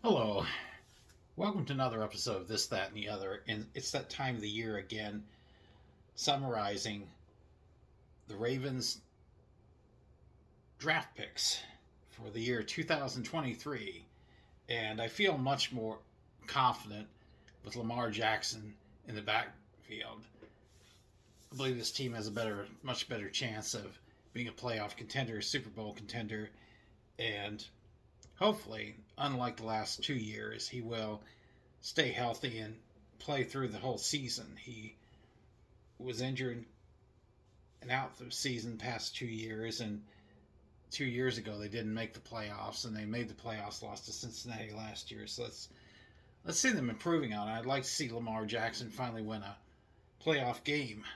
Hello. Welcome to another episode of This, That, and the Other. And it's that time of the year again, summarizing the Ravens draft picks for the year 2023. And I feel much more confident with Lamar Jackson in the backfield. I believe this team has much better chance of being a playoff contender, Super Bowl contender, and hopefully, unlike the last 2 years, he will stay healthy and play through the whole season. He was injured and out the season past 2 years, and 2 years ago they didn't make the playoffs, and they made the playoffs, lost to Cincinnati last year. So let's see them improving on it. I'd like to see Lamar Jackson finally win a playoff game.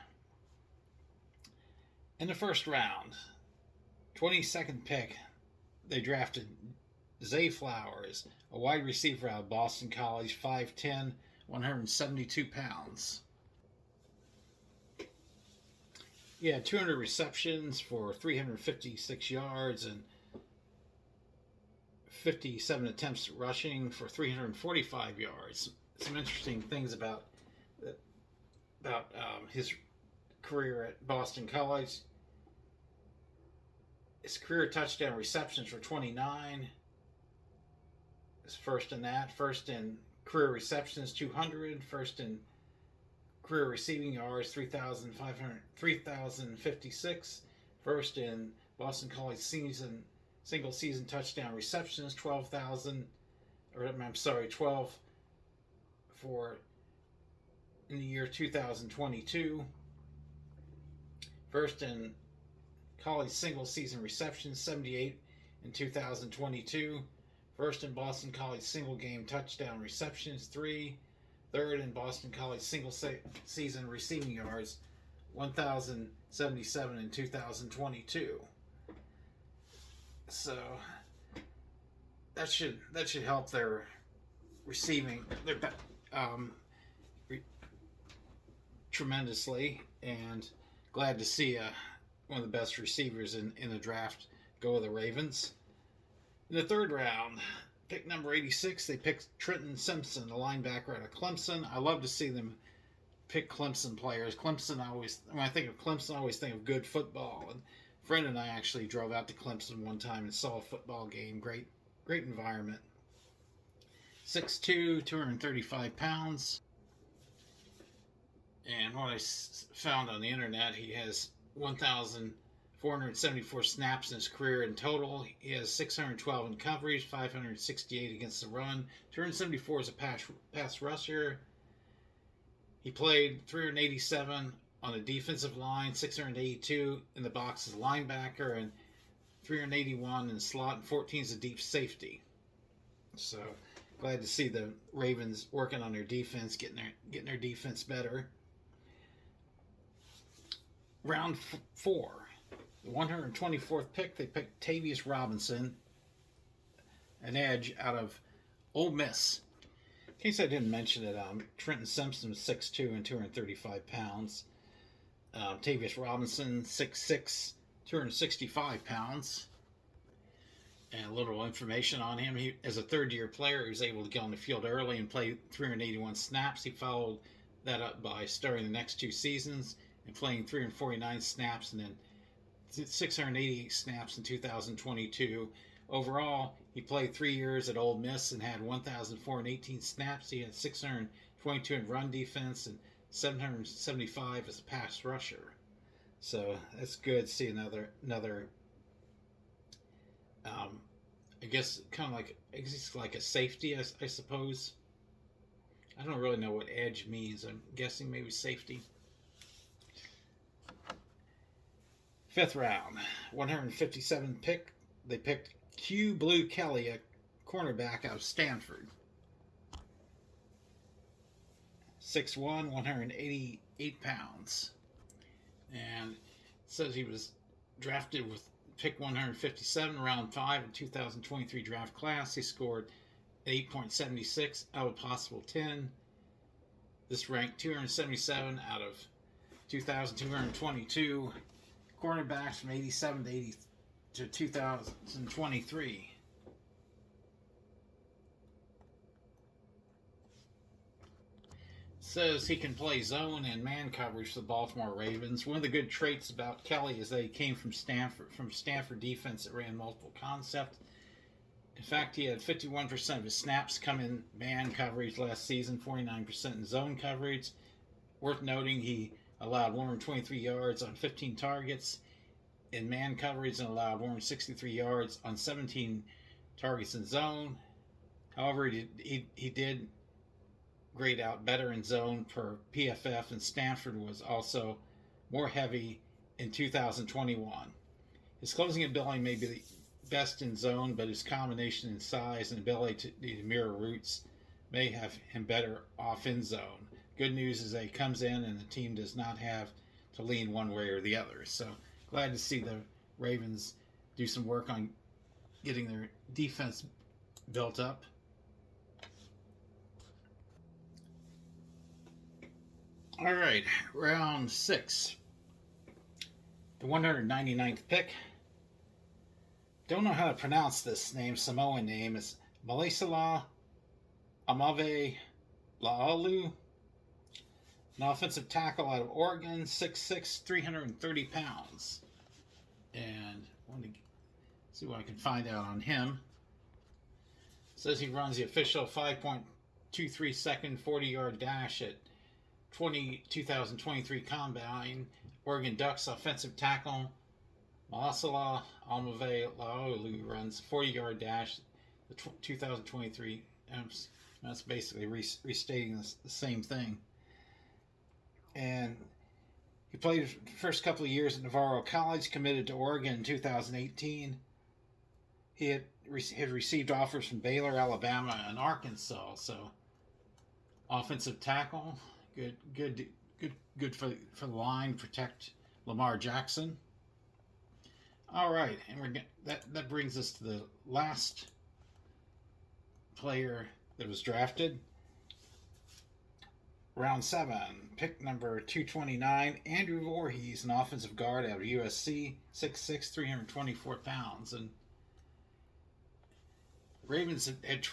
In the first round, 22nd pick, they drafted Zay Flowers, a wide receiver out of Boston College, 5'10", 172 pounds. He had 200 receptions for 356 yards and 57 attempts rushing for 345 yards. Some interesting things about his career at Boston College. His career touchdown receptions were 29. His first in that. First in career receptions, 200. First in career receiving yards, 3,056. First in Boston College single season touchdown receptions, 12 for in the year 2022. First in college single season receptions, 78 in 2022. First in Boston College single game touchdown receptions, 3. Third in Boston College single season receiving yards, 1,077 in 2022. So that should help their receiving tremendously, and glad to see one of the best receivers in the draft go with the Ravens. In the third round, pick number 86, they picked Trenton Simpson, a linebacker out of Clemson. I love to see them pick Clemson players. When I think of Clemson, I always think of good football. And a friend and I actually drove out to Clemson one time and saw a football game. Great environment. 6'2", 235 pounds. And what I found on the internet, he has 1,474 snaps in his career in total. He has 612 in coverage, 568 against the run, 274 as a pass rusher. He played 387 on the defensive line, 682 in the box as a linebacker, and 381 in the slot, and 14 as a deep safety. So glad to see the Ravens working on their defense, getting their defense better. Round 4, the 124th pick, they picked Tavius Robinson, an edge out of Ole Miss. In case I didn't mention it, Trenton Simpson was 6'2" and 235 pounds. Tavius Robinson, 6'6", 265 pounds. And a little information on him. He, as a third-year player, he was able to get on the field early and play 381 snaps. He followed that up by starting the next 2 seasons and playing 349 snaps and then 688 snaps in 2022. Overall, he played 3 years at Ole Miss and had 1,418 snaps. He had 622 in run defense and 775 as a pass rusher. So that's good to see another I guess kind of like a safety, I suppose. I don't really know what edge means. I'm guessing maybe safety. 5th round, 157 pick. They picked Q Blue Kelly, a cornerback out of Stanford. 6'1", 188 pounds. And it says he was drafted with pick 157, round 5 in 2023 draft class. He scored 8.76 out of possible 10. This ranked 277 out of 2,222 cornerbacks from 87 to 2023. Says he can play zone and man coverage for the Baltimore Ravens. One of the good traits about Kelly is that he came from Stanford defense that ran multiple concepts. In fact, he had 51% of his snaps come in man coverage last season, 49% in zone coverage. Worth noting, he allowed 123 yards on 15 targets in man coverage and allowed 163 yards on 17 targets in zone. However, he did grade out better in zone per PFF, and Stanford was also more heavy in 2021. His closing ability may be the best in zone, but his combination in size and ability to mirror routes may have him better off in zone. Good news is that he comes in and the team does not have to lean one way or the other. So glad to see the Ravens do some work on getting their defense built up. All right, round 6. The 199th pick. Don't know how to pronounce this name, Samoan name. It's Malesela Amave La'alu. An offensive tackle out of Oregon, 6'6", 330 pounds. And I want to see what I can find out on him. It says he runs the official 5.23 second 40-yard dash at 2023 Combine. Oregon Ducks offensive tackle Malesela Amave La'alu runs 40-yard dash. The 2023. That's basically restating the same thing. And he played the first couple of years at Navarro College, committed to Oregon in 2018. He had received offers from Baylor, Alabama, and Arkansas. So, offensive tackle, good for the line, protect Lamar Jackson. All right, and that brings us to the last player that was drafted. Round 7, pick number 229, Andrew Voorhees, an offensive guard out of USC, 6'6", 324 pounds. And Ravens had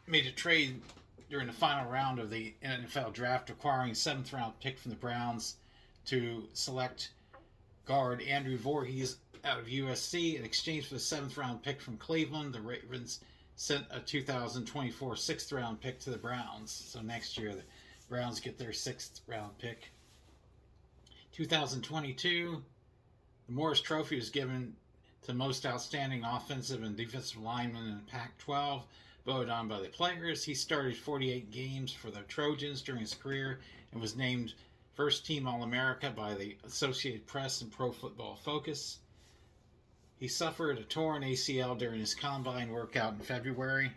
made a trade during the final round of the NFL draft, acquiring a 7th round pick from the Browns to select guard Andrew Voorhees out of USC. In exchange for the 7th round pick from Cleveland, the Ravens sent a 2024 6th round pick to the Browns. So next year, the Browns get their 6th round pick. 2022, the Morris Trophy was given to most outstanding offensive and defensive lineman in the Pac-12, voted on by the players. He started 48 games for the Trojans during his career and was named first team All-America by the Associated Press and Pro Football Focus. He suffered a torn ACL during his combine workout in February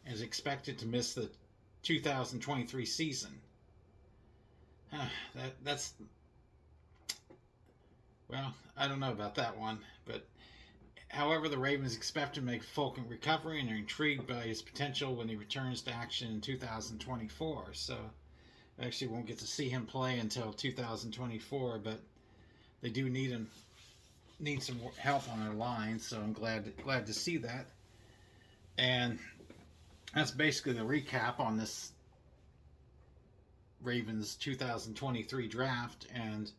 and is expected to miss the 2023 season. That's well, I don't know about that one, but however, the Ravens expect to make a full recovery and are intrigued by his potential when he returns to action in 2024. So, I actually won't get to see him play until 2024, but they do need some help on their line, so I'm glad to see that. And that's basically the recap on this Ravens 2023 draft, and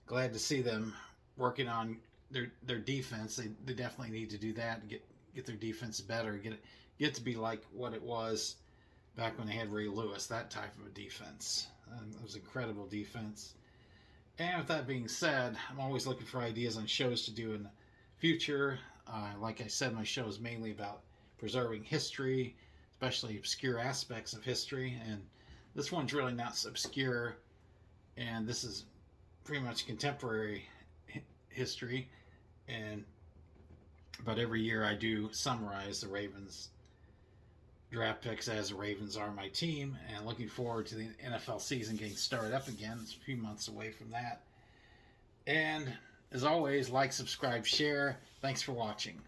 glad to see them working on their defense. They definitely need to do that and get their defense better, get to be like what it was back when they had Ray Lewis, that type of a defense. It was incredible defense. And with that being said, I'm always looking for ideas on shows to do in the future. Like I said, my show is mainly about preserving history, especially obscure aspects of history. And this one's really not obscure. And this is pretty much contemporary history. But every year I do summarize the Ravens draft picks, as the Ravens are my team, and looking forward to the NFL season getting started up again. It's a few months away from that. And as always, like, subscribe, share. Thanks for watching.